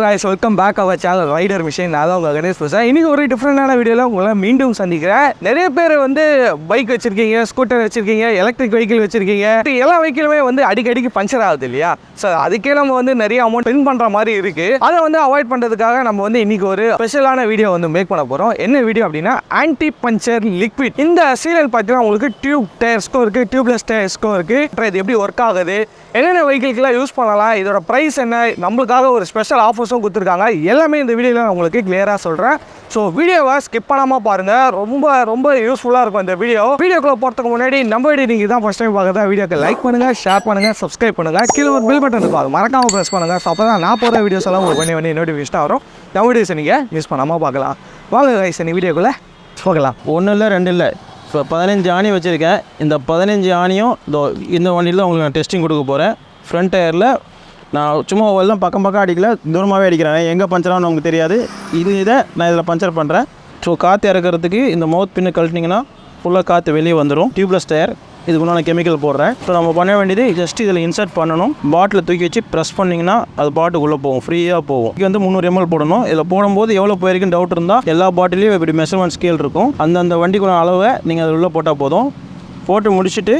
guys, welcome back our channel Rider Machine. நான் உங்க கணேஷ் பேசுறேன். இன்னைக்கு ஒரு டிஃபரண்டான வீடியோல உங்களை மீண்டும் சந்திக்கிறேன். நிறைய பேர் வந்து பைக் வச்சிருக்கீங்க, ஸ்கூட்டர் வச்சிருக்கீங்க, எலக்ட்ரிக் வெஹிக்கிள் வச்சிருக்கீங்க. எல்லா வெஹிக்கிளுமே வந்து அடிக்கடிக்கு பஞ்சர் ஆகுது இல்லையா? ஸோ அதுக்கே நம்ம வந்து நிறைய அமௌண்ட் ஸ்பெண்ட் பண்ற மாதிரி இருக்கு. அதை வந்து அவாய்ட் பண்றதுக்காக நம்ம வந்து இன்னைக்கு ஒரு ஸ்பெஷலான வீடியோ வந்து மேக் பண்ண போறோம். என்ன வீடியோ அப்படின்னா ஆன்டி பஞ்சர் லிக்விட். இந்த சீலன் பார்த்தீங்கன்னா உங்களுக்கு டியூப் டயர்ஸ்க்கும் இருக்கு, டியூப்லெஸ் டயர்ஸ்க்கும் இருக்கு. இது எப்படி ஒர்க் ஆகுது, என்னென்ன வெஹிக்கிள்க்கெல்லாம் யூஸ் பண்ணலாம், இதோட ப்ரைஸ் என்ன, நம்மளுக்காக ஒரு ஸ்பெஷல் ஆஃபர்ஸும் கொடுத்துருக்காங்க. எல்லாமே இந்த வீடியோவில் நான் உங்களுக்கு கிளியராக சொல்கிறேன். ஸோ வீடியோவை ஸ்கிப் பண்ணாமல் பாருங்கள். ரொம்ப யூஸ்ஃபுல்லாக இருக்கும் இந்த வீடியோக்குள்ளே போகிறதுக்கு முன்னாடி நம்ம வீடியோ நீங்கள் தான் ஃபஸ்ட் டைம் பார்க்குறதா வீடியோக்கு லைக் பண்ணுங்கள், ஷேர் பண்ணுங்கள், சப்ஸ்கிரைப் பண்ணுங்கள். கீழே ஒரு பில் பட்டன் இருக்கும், மறக்காமல் ப்ரெஸ் பண்ணுங்கள். ஸோ அப்போ தான் நான் போகிற வீடியோஸ் எல்லாம் உங்களுக்கு பண்ணி நோட்டிஃபிகேஷன் வரும். நம்ம வீடியோஸை நீங்கள் யூஸ் பண்ணாமல் பார்க்கலாம். வாங்க கைஸ், நீ வீடியோக்குள்ளே போகலாம். ஒன்றும் இல்லை, ரெண்டு இல்லை, இப்போ 15 ஆணி வச்சுருக்கேன். இந்த 15 ஆணியும் இந்த வண்டியில் உங்களுக்கு நான் டெஸ்டிங் கொடுக்க போகிறேன். ஃப்ரண்ட் டயரில் நான் சும்மா எல்லாம் பக்கம் அடிக்கல, தூரமாகவே அடிக்கிறேன். எங்கே பஞ்சரானு உங்களுக்கு தெரியாது. இதை நான் இதில் பஞ்சர் பண்ணுறேன். ஸோ காற்று இறக்கிறதுக்கு இந்த மவுத் பின்னு கழட்டினீங்கன்னா ஃபுல்லாக காற்று வெளியே வந்துடும். டியூப்லெஸ் டயர், இதுக்கு நான் கெமிக்கல் போடுறேன். ஸோ நம்ம பண்ண வேண்டியது ஜஸ்ட் இதில் இன்சர்ட் பண்ணணும். பாட்டில் தூக்கி வச்சு ப்ரெஸ் பண்ணிங்கன்னா அது பாட்டுக்குள்ளே போகும், ஃப்ரீயாக போகும். இது வந்து 300 ml போடணும். இதில் போடும்போது எவ்வளோ போயிருக்குன்னு டவுட் இருந்தால் எல்லா பாட்டிலையும் இப்படி மெஷர்மெண்ட் ஸ்கேல் இருக்கும். அந்தந்த வண்டிக்குள்ள அளவை நீங்கள் அதில் உள்ளே போட்டால் போதும். போட்டு முடிச்சுட்டு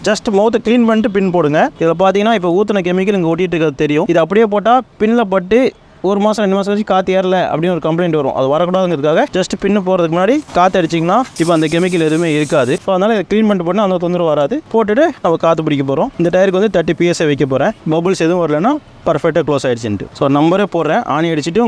ஜஸ்ட் மவுத்தை க்ளீன் பண்ணிட்டு பின் போடுங்க. இதில் பார்த்தீங்கன்னா இப்போ ஊற்றின கெமிக்கல் இங்கே ஒட்டிகிட்டு இருக்கிறது தெரியும். இது அப்படியே போட்டால் பின்னில் பட்டு 1 மாதம் 2 மாதம் கழிச்சு காற்று ஏறல அப்படின்னு ஒரு கம்ப்ளைண்ட் வரும். அது வரக்கூடாதுங்கிறதுக்காக ஜஸ்ட் பின்னு போகிறதுக்கு முன்னாடி காற்று அடிச்சிங்கன்னா இப்போ அந்த கெமிக்கல் எதுவுமே இருக்காது. ஸோ அதனால் இதை க்ளீன் பண்ணிட்டு போனால் அந்த தொந்தரவு வராது. போட்டுட்டு நம்ம காற்று பிடிக்க போகிறோம். இந்த டயருக்கு வந்து 30 PSI வைக்க போகிறேன். பபுள்ஸ் எதுவும் வரலன்னா பர்ஃபெக்டாக க்ளோஸ் ஆகிடுச்சுன்ட்டு. ஸோ நம்பரே போடுறேன். ஆணி அடிச்சுட்டு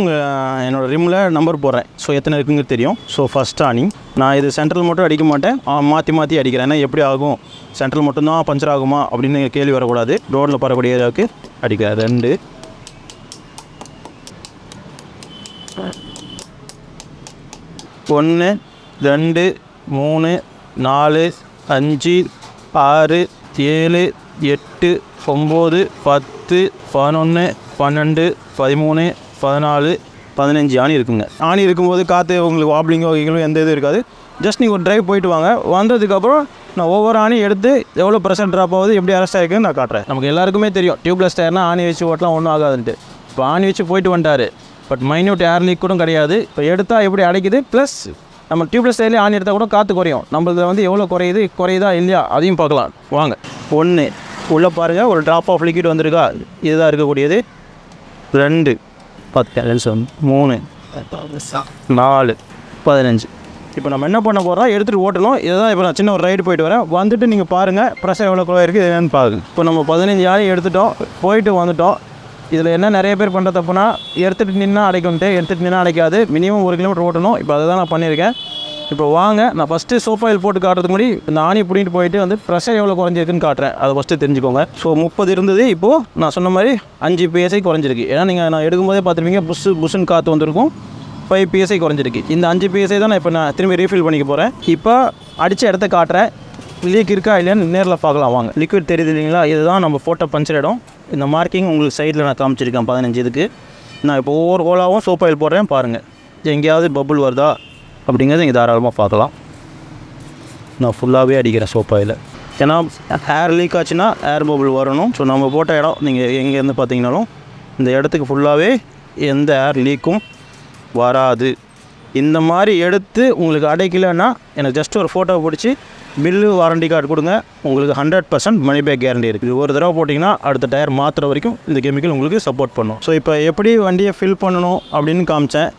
என்னோடய ரிம்மில் நம்பர் போடுறேன். ஸோ எத்தனை இருக்குங்க தெரியும். ஸோ ஃபஸ்ட் ஆணி நான் இது சென்ட்ரல் மட்டும் அடிக்க மாட்டேன், மாற்றி அடிக்கிறேன். ஏன்னா எப்படி ஆகும், சென்ட்ரல் மட்டும்தான் பஞ்சர் ஆகுமா அப்படின்னு கேள்வி வரக்கூடாது. ரோடில் பரக்கூடிய ஏரியாவுக்கு அடிக்கிறேன். 2 1 2 3 4 5 6 7 8 9 10 11 12 13 14 15 ஆணி இருக்குங்க. ஆணி இருக்கும்போது காற்று உங்களுக்கு வாப்ளிங்கோ வைக்கலும் எந்த இதுவும் இருக்காது. ஜஸ்ட் நீங்கள் ஒரு ட்ரைவ் போயிட்டு வாங்க. வந்ததுக்கப்புறம் நான் ஒவ்வொரு ஆணி எடுத்து எவ்வளோ ப்ரெஷர் ட்ராப் ஆகுது, எப்படி அரெஸ்ட் ஆகிருக்குன்னு நான் காட்டுறேன். நமக்கு எல்லாருக்குமே தெரியும் டியூப்லெஸ் டயர்னால் ஆணி வச்சு ஓட்டலாம் ஒன்றும் ஆகாதுன்ட்டு. இப்போ ஆணி வச்சு போயிட்டு வந்துட்டார், பட் மைன்யூட் ஏர் லீக் கூட கிடையாது. இப்போ எடுத்தால் எப்படி அடைக்குது, ப்ளஸ் நம்ம டியூப்லெஸ் டயர்லேயே ஆணி எடுத்தால் கூட காற்று குறையும். நம்மளுக்கு வந்து எவ்வளோ குறையுதா இல்லையா அதையும் பார்க்கலாம் வாங்க. 1 உள்ளே பாருங்கள், ஒரு ட்ராப் ஆஃப் லிக்விட் வந்திருக்கா, இதுதான் இருக்கக்கூடியது. 2 10 3 4 15. இப்போ நம்ம என்ன பண்ண போகிறோம், எடுத்துகிட்டு ஓட்டணும். இதுதான் இப்போ நான் சின்ன ஒரு ரைடு போயிட்டு வரேன். வந்துட்டு நீங்கள் பாருங்கள் ப்ரெஷர் எவ்வளோ குறைவாக இருக்குது என்னென்னு பாருங்க. இப்போ நம்ம 15 ஆணி எடுத்துட்டோம், போயிட்டு வந்துட்டோம். இதில் என்ன நிறைய பேர் பண்ணுற தப்புனா எடுத்துகிட்டு நின்னா அடைக்கணுன்ட்டு, எடுத்துகிட்டு நின்னா அடைக்காது. மினிமம் 1 கிலோமீட்டர் ஓட்டணும். இப்போ அதை தான் நான் பண்ணியிருக்கேன். இப்போ வாங்க, நான் ஃபஸ்ட்டு சோப் ஆயில் போட்டு காட்டுறதுக்கு முன்னாடி இந்த ஆணி பிடிட்டு போயிட்டு வந்து ப்ரெஷர் எவ்வளோ குறைஞ்சிருக்குன்னு காட்டுறேன். அதை ஃபஸ்ட்டு தெரிஞ்சுக்கோங்க. ஸோ 30 இருந்தது, இப்போது நான் சொன்ன மாதிரி 5 PSI குறைஞ்சிருக்கு. ஏன்னா நீங்கள் நான் எடுக்கும்போதே பார்த்துருப்பீங்க, புஷ்ஷுன்னு காற்று வந்திருக்கும். 5 PSI குறைஞ்சிருக்கு. இந்த 5 PSI தான் நான் இப்போ திரும்பி ரீஃபில் பண்ணிக்க போகிறேன். இப்போ அடித்த இடத்த காட்டுறேன். லீக் இருக்கா இல்லையான்னு நேரில் பார்க்கலாம் வாங்க. லிக்விட் தெரியுது இல்லைங்களா, இதுதான் நம்ம போட்ட பஞ்சர் இடம். இந்த மார்க்கிங் உங்களுக்கு சைடில் நான் காமிச்சிருக்கேன் 15 இதுக்கு. நான் இப்போ ஒவ்வொரு ஹோலாகவும் சோப் ஆயில் போடுறேன். பாருங்கள் எங்கேயாவது பபுள் வருதா அப்படிங்கிறது நீங்கள் தாராளமாக பார்க்கலாம். நான் ஃபுல்லாகவே அடிக்கிறேன் சோப் ஆயில். ஏன்னா ஹேர் லீக் ஆச்சுன்னா ஏர் பபுள் வரணும். ஸோ நம்ம போட்ட இடம் நீங்கள் எங்கேருந்து பார்த்தீங்கன்னாலும் இந்த இடத்துக்கு ஃபுல்லாகவே எந்த ஏர் லீக்கும் வராது. இந்த மாதிரி எடுத்து உங்களுக்கு அடைக்கலைன்னா எனக்கு ஜஸ்ட் ஒரு ஃபோட்டோ பிடிச்சி பில்லு வாரண்டி கார்டு கொடுங்க. உங்களுக்கு 100% மணி பேக் கேரண்டி இருக்குது. ஒரு தடவை போட்டிங்கன்னா அடுத்த டயர் மாற்றுற வரைக்கும் இந்த கெமிக்கல் உங்களுக்கு சப்போர்ட் பண்ணும். ஸோ இப்போ எப்படி வண்டியை ஃபில் பண்ணணும் அப்படின்னு காமிச்சேன்.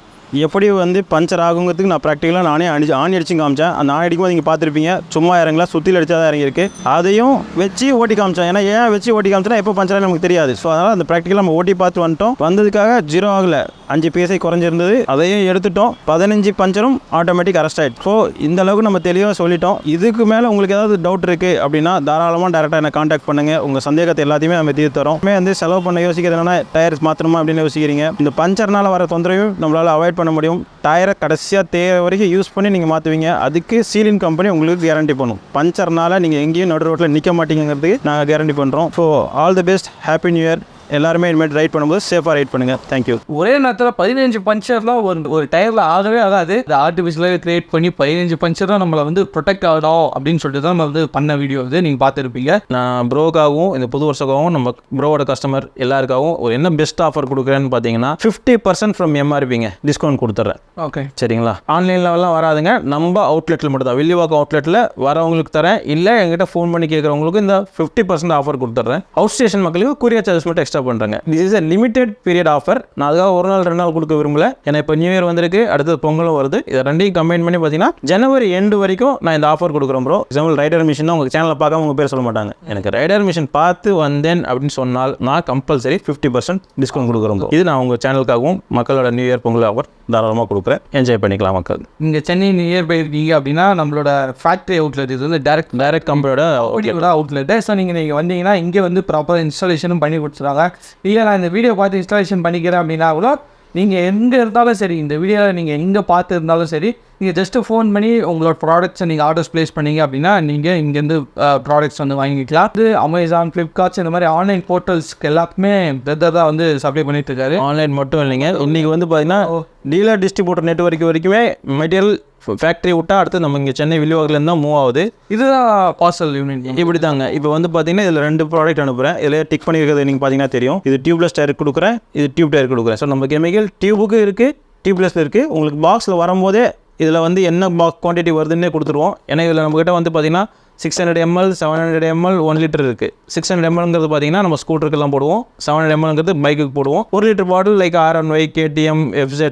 எப்படி வந்து பஞ்சர் ஆகுங்கிறதுக்கு நான் ப்ராக்டிக்கலாக நானே ஆணி அடிச்சு காமிச்சேன். அந்த ஆணி அடிக்கும்போது நீங்கள் பார்த்துருப்பீங்க, சும்மா இறங்கல, சுற்றில் அடித்தா தான் இறங்கியிருக்கு. அதையும் வச்சு ஓட்டி காமிச்சேன். ஏன்னா ஏன் வச்சு ஓட்டி காமிச்சேன்னா எப்போ பஞ்சராக நமக்கு தெரியாது. ஸோ அதனால் அந்த ப்ராக்டிக்கலாக நம்ம ஓட்டி பார்த்து வந்துட்டோம். வந்ததுக்காக 0 ஆகலை, 5 PSI குறைஞ்சிருந்தது. அதையும் எடுத்துட்டோம். 15 பஞ்சரும் ஆட்டோமேட்டிக் அரெஸ்ட் ஆகிடுச்சு. ஸோ இந்த அளவுக்கு நம்ம தெளிவாக சொல்லிட்டோம். இதுக்கு மேலே உங்களுக்கு ஏதாவது டவுட் இருக்குது அப்படின்னா தாராளமாக டேரெக்டாக என்னை காண்டாக்ட் பண்ணுங்கள். உங்கள் சந்தேகத்தை எல்லாத்தையுமே நம்ம தீர்த்து தரோம். வந்து செலவு பண்ண யோசிக்கிறது என்னன்னா டயர்ஸ் மாற்றணுமா அப்படின்னு யோசிக்கிறீங்க. இந்த பஞ்சர்னால் வர தொந்தரவையும் நம்மளால் அவாய்ட் பண்ண முடியும். டயரை கடைசியாக தேவை வரைக்கும் யூஸ் பண்ணி நீங்கள் மாற்றுவீங்க. அதுக்கு சீலின் கம்பெனி உங்களுக்கு கேரண்டி பண்ணும். பஞ்சர்னால் நீங்கள் எங்கேயும் நடு ரோட்டில் நிற்க மாட்டீங்கிறதுக்கு நாங்கள் கேரண்டி பண்ணுறோம். So all the best, happy new year. எல்லாருமே இனிமேல் ரைட் பண்ணும்போது சேஃபாக ரைட் பண்ணுங்கள். தேங்க்யூ. ஒரே நேரத்தில் 15 பஞ்சர்லாம் ஒரு டயரில் ஆகவே ஆகாது. இந்த ஆர்டிஃபிஷியலாக கிரியேட் பண்ணி 15 பஞ்சர் தான் நம்மளை வந்து ப்ரொடெக்ட் ஆகணும் அப்படின்னு சொல்லிட்டு தான் நம்ம வந்து பண்ண வீடியோ வந்து நீங்கள் பார்த்துருப்பீங்க. நான் ப்ரோக்காகவும் இந்த புது வருஷக்காகவும் நம்ம ப்ரோவோட கஸ்டமர் எல்லாருக்காகவும் ஒரு என்ன பெஸ்ட் ஆஃபர் கொடுக்குறேன்னு பார்த்தீங்கன்னா 50% ஃப்ரம் எம்ஆர்பிங்க டிஸ்கவுண்ட் கொடுத்துட்றேன். ஓகே, சரிங்களா? ஆன்லைன்லலாம் வராதுங்க, நம்ம அவுட்லெட்டில் மட்டும் தான், வில்லிவாக்கம் அவுட்லெட்டில் வரவங்களுக்கு தரேன். இல்லை எங்கிட்ட ஃபோன் பண்ணி கேட்குறவங்களுக்கு இந்த 50% ஆஃபர் கொடுத்துட்றேன். அவுட் ஸ்டேஷன் மக்களுக்கு கூரியர் சார்ஜஸ் மட்டும் எக்ஸ்ட்ரா பண்ணுறாங்க. This is a limited period offer. நான் அதுக்காக ஒரு நாள் 2 நாள் கொடுக்க விரும்பல. ஏன்னா இப்போ நியூ இயர் வந்திருக்கு, அடுத்தது பொங்கலும் வருது. இதை ரெண்டையும் கம்பைன் பண்ணி பார்த்தீங்கன்னா ஜனவரி எண்டு வரைக்கும் நான் இந்த ஆஃபர் கொடுக்குறேன் ப்ரோ. எக்ஸாம்பிள் ரைடர் மிஷின் தான் உங்கள் சேனலில் பார்க்காம உங்கள் பேர் சொல்ல மாட்டாங்க. எனக்கு ரைடர் மிஷின் பார்த்து வந்தேன் அப்படின்னு சொன்னால் நான் கம்பல்சரி 50% டிஸ்கவுண்ட் கொடுக்குறோம் ப்ரோ. இது நான் உங்கள் சேனலுக்காகவும் மக்களோட நியூ இயர் பொங்கல் ஆஃபர் தாராளமாக கொடுக்குறேன். என்ஜாய் பண்ணிக்கலாம் மக்கள். இங்கே சென்னை நியர் பை இருக்கீங்க அப்படின்னா நம்மளோட ஃபேக்ட்ரி அவுட்லெட் இது வந்து டைரக்ட் கம்பெனியோட அவுட்லெட்டு. ஸோ நீங்கள் வந்தீங்கன்னா இங்கே வந்து ப்ராப்பராக இன்ஸ்டாலேஷனும் பண்ணி கொடுத்துருவாங்க. இல்லை நான் இந்த வீடியோ பார்த்து இன்ஸ்டாலேஷன் பண்ணிக்கிறேன் அப்படின்னா கூட நீங்கள் எங்கே இருந்தாலும் சரி, இந்த வீடியோவில் நீங்கள் எங்கே பார்த்து இருந்தாலும் சரி, நீங்கள் ஜஸ்ட்டு ஃபோன் பண்ணி உங்களோட ப்ராடக்ட்ஸை நீங்கள் ஆர்டர்ஸ் ப்ளேஸ் பண்ணீங்க அப்படின்னா நீங்கள் இங்கேருந்து ப்ராடக்ட்ஸ் வந்து வாங்கிக்கலாம். இது அமேசான், ஃப்ளிப்கார்ட்ஸ் இந்த மாதிரி ஆன்லைன் போர்ட்டல்ஸ்க்கு எல்லாத்துக்குமே பிரதர் தான் வந்து சப்ளை பண்ணிட்டு இருக்காரு. ஆன்லைன் மட்டும் இல்லைங்க, இன்றைக்கி வந்து பார்த்தீங்கன்னா டீலர் டிஸ்ட்ரிபியூட்டர் நெட்வொர்க் வரைக்குமே மெட்டீரியல் ஃபேக்ட்ரி விட்டால் அடுத்து நம்ம இங்கே சென்னை வில்லிவாக்கம்லேருந்து தான் மூவ் ஆகுது. இதுதான் பார்சல் யூனிட். இப்படி தாங்க. இப்போ வந்து பார்த்தீங்கன்னா இதில் 2 ப்ராடக்ட் அனுப்புகிறேன். இதில் டிக் பண்ணியிருக்கிறது நீங்கள் பார்த்தீங்கன்னா தெரியும். இது டியூப்லெஸ் டயர் கொடுக்குறேன், இது டியூப் டயர் கொடுக்குறேன். ஸோ நம்ம கெமிக்கல் டியூபுக்கு இருக்குது, டியூப்லெஸ் இருக்குது. உங்களுக்கு பாக்ஸில் வரும்போதே இதில் வந்து என்ன பாக்ஸ் குவான்டிட்டி வருதுன்னே கொடுத்துருவோம். ஏன்னா இதில் நம்மக்கிட்ட வந்து பார்த்தீங்கன்னா 600 ml, 700 ml, 1 லிட்டர் இருக்குது. 600 mlங்கிறது பார்த்தீங்கன்னா நம்ம ஸ்கூட்டருக்கெல்லாம் போடுவோம். 700 mlங்கிறது பைக்குக்கு போடுவோம். 1 litre bottle like R1Y, KTM, FZ,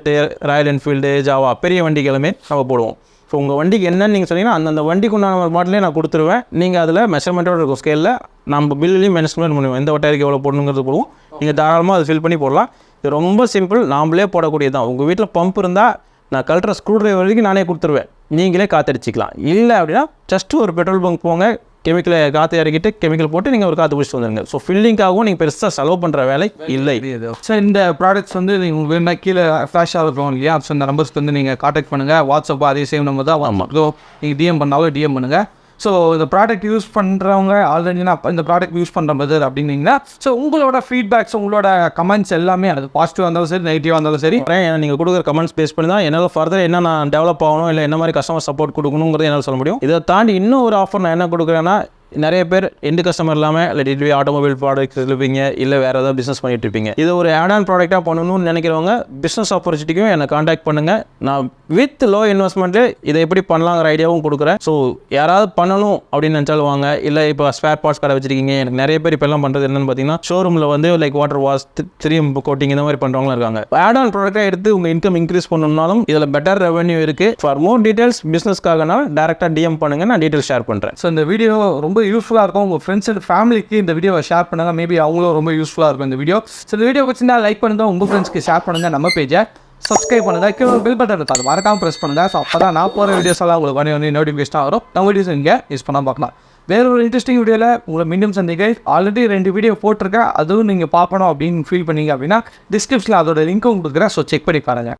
Royal Enfield, Java பெரிய வண்டிகளுமே நம்ம போடுவோம். ஸோ உங்கள் வண்டிக்கு என்னன்னு நீங்கள் சொன்னீங்கன்னா அந்தந்த வண்டிக்கு உண்டான பாட்டிலே நான் கொடுத்துருவேன். நீங்கள் அதில் மெஷர்மெண்ட்டோட இருக்கும் ஸ்கேலில் நம்ம பில்லையும் மெஷர்மெண்ட் பண்ணுவோம். எந்த டயருக்கு எவ்வளோ போடணுங்கிறது போடுவோம். நீங்கள் தாராளமாக அதை ஃபில் பண்ணி போடலாம். இது ரொம்ப சிம்பிள், நாம்ளே போடக்கூடியது தான். உங்கள் வீட்டில் பம்ப் இருந்தால் நான் கழட்டுற ஸ்க்ரூ ட்ரைவர் வரைக்கும் நானே கொடுத்துருவேன், நீங்களே காற்றடிச்சிக்கலாம். இல்லை அப்படின்னா ஜஸ்ட்டு ஒரு பெட்ரோல் பங்க் போங்க, கெமிக்கலை காற்று இறக்கிட்டு கெமிக்கல் போட்டு நீங்கள் ஒரு காற்று பிடிச்சிட்டு வந்துடுங்க. ஸோ ஃபில்லிங்காகவும் நீங்கள் பெருசாக செலவு பண்ணுற வேலை இல்லை. ஸோ இந்த ப்ராடக்ட்ஸ் வந்து நீங்கள் வேணும்னா கீழே ஃப்ளாஷாக இருக்கும் இல்லையா? ஸோ இந்த நம்பர்ஸ்க்கு வந்து நீங்கள் கான்டாக்ட் பண்ணுங்கள். வாட்ஸ்அப் அதே சேம் நம்பர் தான். ஆமாம், நீங்கள் டிஎம் பண்ணாலும் டிஎம் பண்ணுங்கள். ஸோ இந்த ப்ராடக்ட் யூஸ் பண்ணுறவங்க ஆல்ரெடி நான் இந்த ப்ராடக்ட் யூஸ் பண்ணுற மாதிரி அப்படின்னீங்கன்னா ஸோ உங்களோட ஃபீட்பேக்ஸ், உங்களோட கமெண்ட்ஸ் எல்லாமே அது பாசிட்டிவாக இருந்தாலும் சரி, நெகட்டிவாக இருந்தாலும் சரி, ஏன்னா நீங்கள் கொடுக்குற கமெண்ட்ஸ் பேஸ் பண்ணி தான் என்னால் ஃபர்தர் என்ன நான் டெவலப் ஆகணும், இல்லை என்ன மாதிரி கஸ்டமர் சப்போர்ட் கொடுக்கணுங்கிறது என்னால் சொல்ல முடியும். இதை தாண்டி இன்னும் ஒரு ஆஃபர் நான் என்ன கொடுக்குறேன்னா, நிறைய பேர் எண்டு கஸ்டமர் இல்லாமல் இல்லை டிடிவி ஆட்டோமொபைல் ப்ராடக்ட்ஸ் இருப்பீங்க, இல்லை வேறு ஏதாவது பிஸ்னஸ் பண்ணிட்டு இருப்பீங்க. இது ஒரு ஆட் ஆன் ப்ராடக்டாக பண்ணணும்னு நினைக்கிறவங்க பிஸ்னஸ் ஆப்பர்ச்சுனிட்டிக்கும் என்னை காண்டாக்ட் பண்ணுங்கள். நான் வித் லோ இன்வெஸ்ட்மெண்ட்டு இதை எப்படி பண்ணலாங்கிற ஐடியாவும் கொடுக்குறேன். ஸோ யாராவது பண்ணணும் அப்படின்னு நினச்சாலும் வாங்க. இல்லை இப்போ ஸ்பேர் பார்ட்ஸ் கடை வச்சிருக்கீங்க, எனக்கு நிறைய பேர் இப்போ எல்லாம் பண்ணுறது என்னென்னு பார்த்தீங்கன்னா ஷோரூமில் வந்து like water wash, 3M coating இந்த மாதிரி பண்ணுறவங்களும் இருக்காங்க. ஆட் ஆன் ப்ராடக்டாக எடுத்து உங்கள் இன்கம் இன்க்ரீஸ் பண்ணணும்னாலும் இதில் பெட்டர் ரெவன்யூ இருக்குது. ஃபார் மோர் டீட்டெயில்ஸ் பிஸ்னஸ்க்காகனா டேரெக்டாக டிஎம் பண்ணுங்கள், நான் டீட்டெயில் ஷேர் பண்ணுறேன். ஸோ இந்த வீடியோ ரொம்ப யூஸ்ஃபுல்லாக இருக்கும். உங்கள் ஃப்ரெண்ட்ஸ் அண்ட் ஃபேமிலிக்கு இந்த வீடியோவை ஷேர் பண்ணுங்கள். மேபி அவங்களும் ரொம்ப யூஸ்ஃபுல்லாக இருக்கும் இந்த வீடியோ. ஸோ இந்த வீடியோ வச்சுருந்தா லைக் பண்ணுங்கள், உங்கள் ஃப்ரெண்ட்ஸ்க்கு ஷேர் பண்ணுங்கள், நம்ம பேஜை சப்ஸ்கிரைப் பண்ணுங்கள், கீழே ஒரு பெல் பட்டன் இருக்குது, அது மறக்காமல் ப்ரெஸ் பண்ணுங்கள். ஸோ அப்போ தான் நான் போகிற வீடியோஸ் எல்லாம் உங்களுக்கு வந்து நோட்டிஃபிகேஷன் வரும். நம்ம வீடியோஸ் இங்கே யூஸ் பண்ணால் பார்க்கலாம். வேறு ஒரு இன்ட்ரெஸ்டிங் வீடியோவில் உங்களை மீண்டும் சந்திக்க. ஆல்ரெடி 2 வீடியோ போட்டிருக்கேன், அதுவும் நீங்கள் பார்க்கணும் அப்படின்னு ஃபீல் பண்ணீங்க அப்படின்னா டிஸ்கிரிப்ஷனில் அதோட லிங்க்கும் கொடுக்குறேன். ஸோ செக் பண்ணி பாருங்கள்.